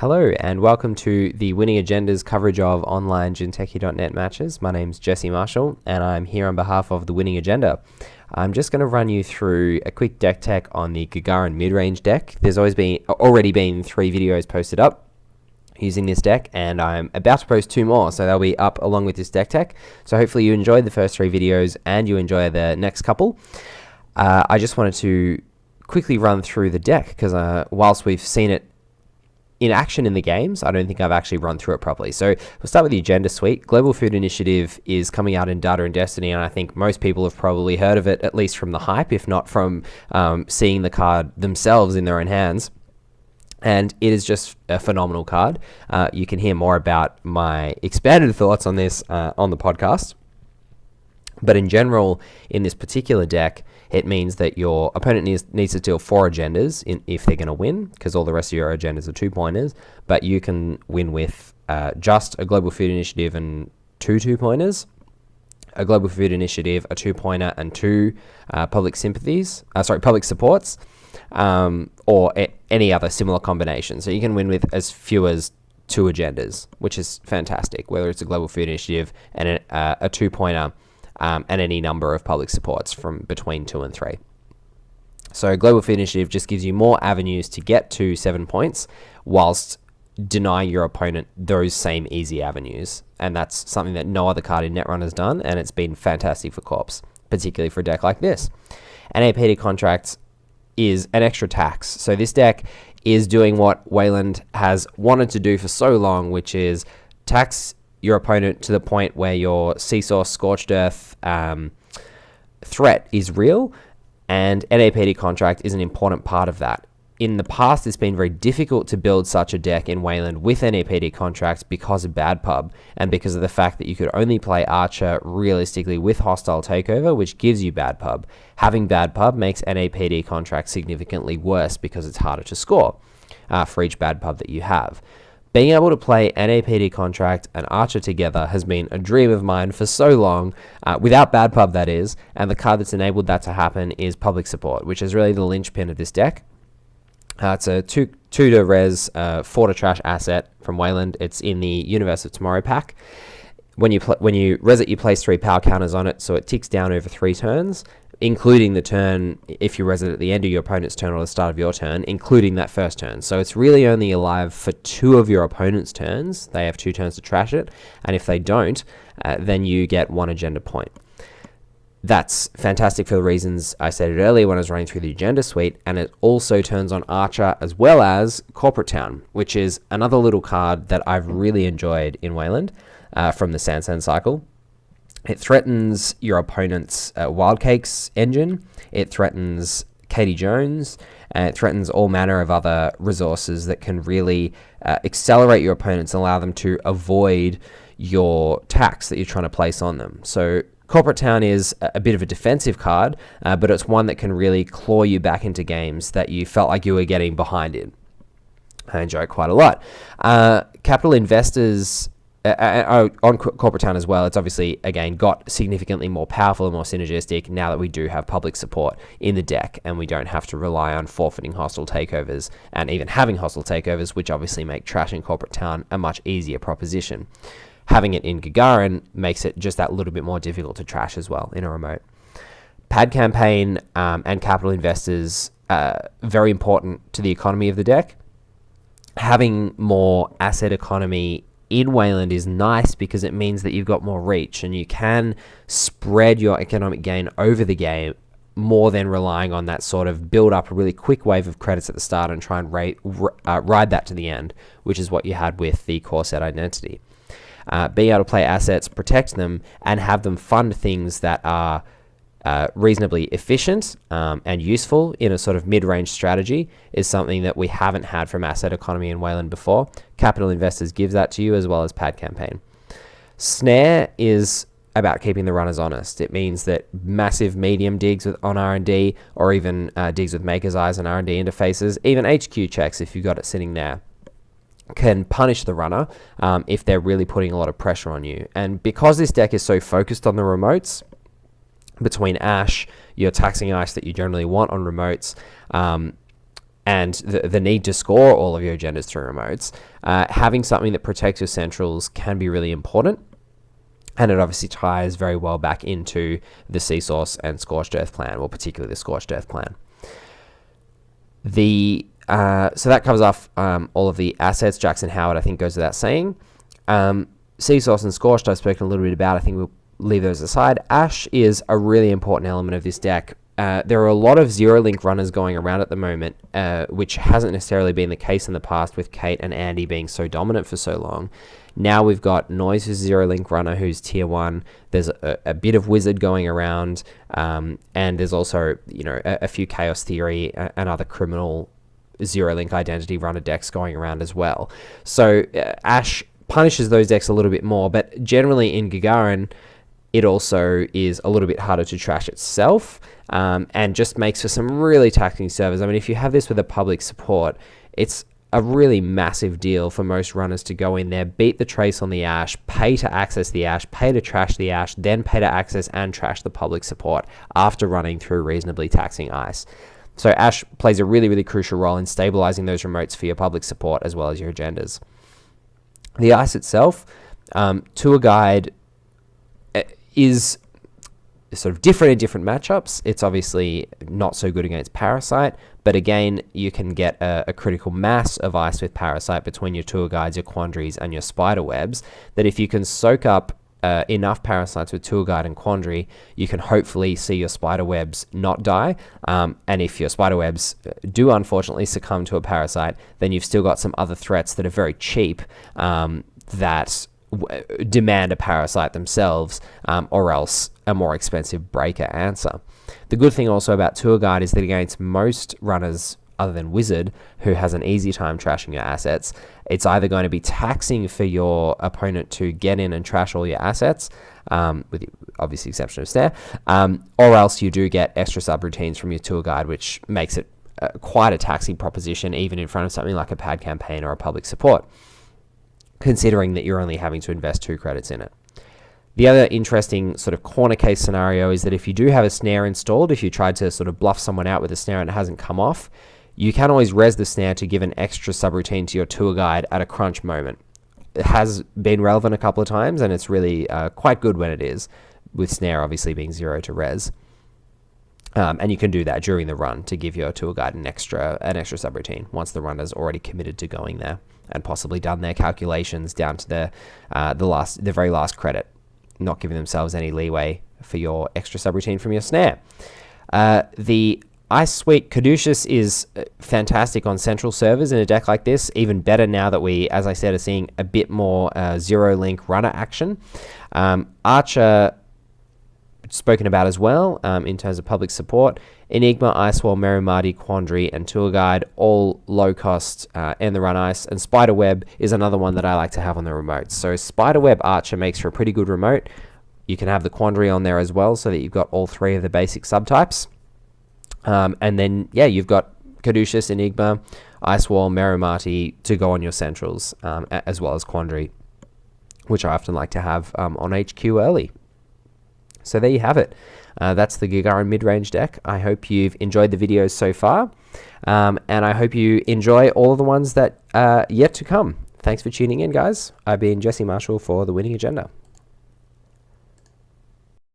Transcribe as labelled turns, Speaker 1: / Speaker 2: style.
Speaker 1: Hello and welcome to the Winning Agendas coverage of online Jinteki.net matches. My name's Jesse Marshall and I'm here on behalf of the Winning Agenda. I'm just going to run you through a quick deck tech on the Gagarin Midrange deck. There's already been 3 videos posted up using this deck, and I'm about to post 2 more, so they'll be up along with this deck tech. So hopefully you enjoyed the first 3 videos and you enjoy the next couple. I just wanted to quickly run through the deck because whilst we've seen it in action in the games, I don't think I've actually run through it properly. So we'll start with the agenda suite. Global Food Initiative is coming out in Data and Destiny, and I think most people have probably heard of it, at least from the hype, if not from seeing the card themselves in their own hands. And it is just a phenomenal card. You can hear more about my expanded thoughts on this on the podcast. But in general, in this particular deck, it means that your opponent needs to deal 4 agendas if they're going to win, because all the rest of your agendas are 2-pointers. But you can win with just a Global Food Initiative and 2 2-pointers, a Global Food Initiative, a 2-pointer, and 2 public supports, or any other similar combination. So you can win with as few as 2 agendas, which is fantastic, whether it's a Global Food Initiative and a 2-pointer, and any number of public supports from between 2 and 3. So Global Food Initiative just gives you more avenues to get to 7 points whilst denying your opponent those same easy avenues. And that's something that no other card in Netrun has done, and it's been fantastic for Corps, particularly for a deck like this. NAPD Contract is an extra tax. So this deck is doing what Wayland has wanted to do for so long, which is tax your opponent to the point where your Seesaw Scorched Earth threat is real, and NAPD Contract is an important part of that. In the past, it's been very difficult to build such a deck in Wayland with NAPD Contract because of bad pub, and because of the fact that you could only play Archer realistically with Hostile Takeover, which gives you bad pub. Having bad pub makes NAPD Contract significantly worse because it's harder to score for each bad pub that you have. Being able to play NAPD Contract and Archer together has been a dream of mine for so long, without bad pub that is, and the card that's enabled that to happen is Public Support, which is really the linchpin of this deck. It's a 2 to res, 4 to trash asset from Wayland. It's in the Universe of Tomorrow pack. When you res it, you place 3 power counters on it, so it ticks down over 3 turns, including the turn, if you res it at the end of your opponent's turn or the start of your turn, including that first turn. So it's really only alive for 2 of your opponent's turns. They have 2 turns to trash it, and if they don't, then you get 1 agenda point. That's fantastic for the reasons I stated earlier when I was running through the agenda suite, and it also turns on Archer as well as Corporate Town, which is another little card that I've really enjoyed in Wayland from the Sansan cycle. It threatens your opponent's Wild Cakes engine, it threatens Katie Jones, and it threatens all manner of other resources that can really accelerate your opponents and allow them to avoid your tax that you're trying to place on them. So Corporate Town is a bit of a defensive card, but it's one that can really claw you back into games that you felt like you were getting behind in. I enjoy it quite a lot. Capital Investors on Corporate Town as well, it's obviously, again, got significantly more powerful and more synergistic now that we do have public support in the deck, and we don't have to rely on forfeiting hostile takeovers, and even having hostile takeovers, which obviously make trashing Corporate Town a much easier proposition. Having it in Gagarin makes it just that little bit more difficult to trash as well in a remote. Pad Campaign and Capital Investors, very important to the economy of the deck. Having more asset economy in Wayland is nice because it means that you've got more reach and you can spread your economic gain over the game more than relying on that sort of build up a really quick wave of credits at the start and try and ride that to the end, which is what you had with the core set identity. Being able to play assets, protect them, and have them fund things that are reasonably efficient and useful in a sort of mid-range strategy is something that we haven't had from asset economy in Wayland before. Capital Investors gives that to you, as well as Pad Campaign. Snare is about keeping the runners honest. It means that massive medium digs on R&D, or even digs with Maker's Eyes and R&D interfaces, even HQ checks if you've got it sitting there, can punish the runner if they're really putting a lot of pressure on you. And because this deck is so focused on the remotes, between Ash, your taxing ice that you generally want on remotes, and the need to score all of your agendas through remotes, having something that protects your centrals can be really important. And it obviously ties very well back into the Seasource and Scorched Earth plan, or particularly the Scorched Earth plan. So that covers off all of the assets. Jackson Howard, I think, goes without saying. Seasource and Scorched, I've spoken a little bit about. I think we'll leave those aside. Ash is a really important element of this deck. There are a lot of zero-link runners going around at the moment, which hasn't necessarily been the case in the past with Kate and Andy being so dominant for so long. Now we've got Noise, who's a zero-link runner, who's tier 1. There's a bit of Wizard going around, and there's also a few Chaos Theory and other criminal zero-link identity runner decks going around as well. So Ash punishes those decks a little bit more, but generally in Gagarin, it also is a little bit harder to trash itself, and just makes for some really taxing servers. I mean, if you have this with a public support, it's a really massive deal for most runners to go in there, beat the trace on the Ash, pay to access the Ash, pay to trash the Ash, then pay to access and trash the public support after running through reasonably taxing ice. So Ash plays a really, really crucial role in stabilizing those remotes for your public support as well as your agendas. The ice itself, Tour Guide is sort of different in different matchups. It's obviously not so good against Parasite, but again, you can get a critical mass of ice with Parasite between your Tour Guides, your Quandaries, and your Spiderwebs, that if you can soak up enough Parasites with Tour Guide and Quandary, you can hopefully see your Spiderwebs not die. And if your Spiderwebs do unfortunately succumb to a Parasite, then you've still got some other threats that are very cheap that demand a Parasite themselves, or else a more expensive breaker answer. The good thing also about Tour Guide is that against most runners other than Wizard, who has an easy time trashing your assets, it's either going to be taxing for your opponent to get in and trash all your assets, with the obvious exception of Snare, or else you do get extra subroutines from your Tour Guide, which makes it quite a taxing proposition, even in front of something like a pad campaign or a public support, considering that you're only having to invest 2 credits in it. The other interesting sort of corner case scenario is that if you do have a snare installed, if you tried to sort of bluff someone out with a snare and it hasn't come off, you can always res the snare to give an extra subroutine to your Tour Guide at a crunch moment. It has been relevant a couple of times, and it's really quite good when it is, with snare obviously being 0 to res. And you can do that during the run to give your Tour Guide an extra subroutine once the runner's already committed to going there and possibly done their calculations down to the very last credit, not giving themselves any leeway for your extra subroutine from your snare. The Ice Sweet Caduceus is fantastic on central servers in a deck like this, even better now that we, as I said, are seeing a bit more zero-link runner action. Archer, spoken about as well in terms of public support. Enigma, Icewall, Merumadi, Quandary, and Tour Guide, all low cost and the run ice. And Spiderweb is another one that I like to have on the remote. So Spiderweb Archer makes for a pretty good remote. You can have the Quandary on there as well, so that you've got all 3 of the basic subtypes. And then, yeah, you've got Caduceus, Enigma, Icewall, Merumati to go on your centrals, as well as Quandary, which I often like to have on HQ early. So there you have it. That's the Gagarin Midrange deck. I hope you've enjoyed the videos so far, and I hope you enjoy all of the ones that are yet to come. Thanks for tuning in, guys. I've been Jesse Marshall for The Winning Agenda.